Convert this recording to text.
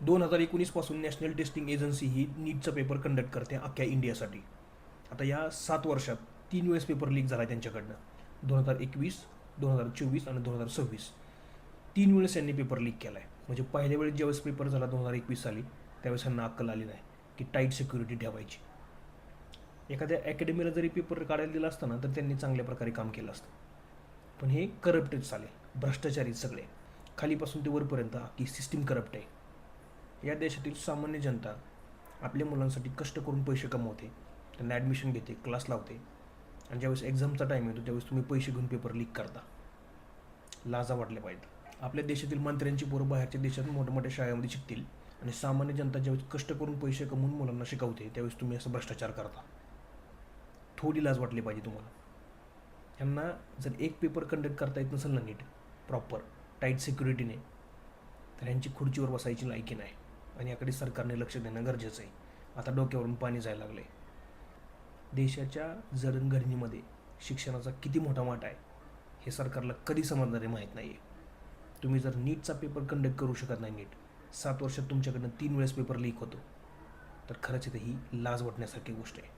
2019 national testing agency ही नीटचा paper conduct करते अख्ख्या इंडियासाठी. आता या 7 वर्षात 3 वेळेस पेपर लीक झाला त्यांच्याकडनं. 2021, 2024 आणि 2026. 3 वेळेस यांनी पेपर लीक केला आहे. म्हणजे पहिल्या वेळेस ज्यावेळेस पेपर झाला 2021 साली, त्यावेळेस यांना अक्कल आली नाही की टाईट सिक्युरिटी ठेवायची. एखाद्या अकॅडमीला जरी पेपर काढायला दिला असता ना, तर त्यांनी चांगल्या प्रकारे काम केलं असतं. पण हे करप्टेड चालेल, भ्रष्टाचारी सगळे, खालीपासून ते वरपर्यंत की सिस्टीम करप्ट आहे. या देशातील सामान्य जनता आपल्या मुलांसाठी कष्ट करून पैसे कमवते, त्यांना ॲडमिशन घेते, क्लास लावते, आणि ज्यावेळेस एक्झामचा टाईम येतो त्यावेळेस तुम्ही पैसे घेऊन पेपर लीक करता. लाजा वाटल्या पाहिजेत. आपल्या देशातील मंत्र्यांची पोरं बाहेरच्या देशात मोठ्या शाळेमध्ये शिकतील, आणि सामान्य जनता ज्यावेळेस कष्ट करून पैसे कमवून मुलांना शिकवते त्यावेळेस तुम्ही असं भ्रष्टाचार करता. थोडी लाज वाटली पाहिजे तुम्हाला. ह्यांना जर एक पेपर कंडक्ट करता येत नसेल ना नीट प्रॉपर टाईट सिक्युरिटीने, तर ह्यांची खुर्चीवर बसायची लायकी नाही. आणि याकडे सरकारने लक्ष देणं गरजेचं आहे. आता डोक्यावरून पाणी जायला लागलं आहे. देशाच्या जडणघडणीमध्ये शिक्षणाचा किती मोठा वाटा आहे हे सरकारला कधी समजणार आहे माहीत नाही आहे. तुम्ही जर नीटचा पेपर कंडक्ट करू शकत नाही, नीट 7 वर्षात तुमच्याकडनं 3 वेळेस पेपर लीक होतो, तर खरंच इथे ही लाज वाटण्यासारखी गोष्ट आहे.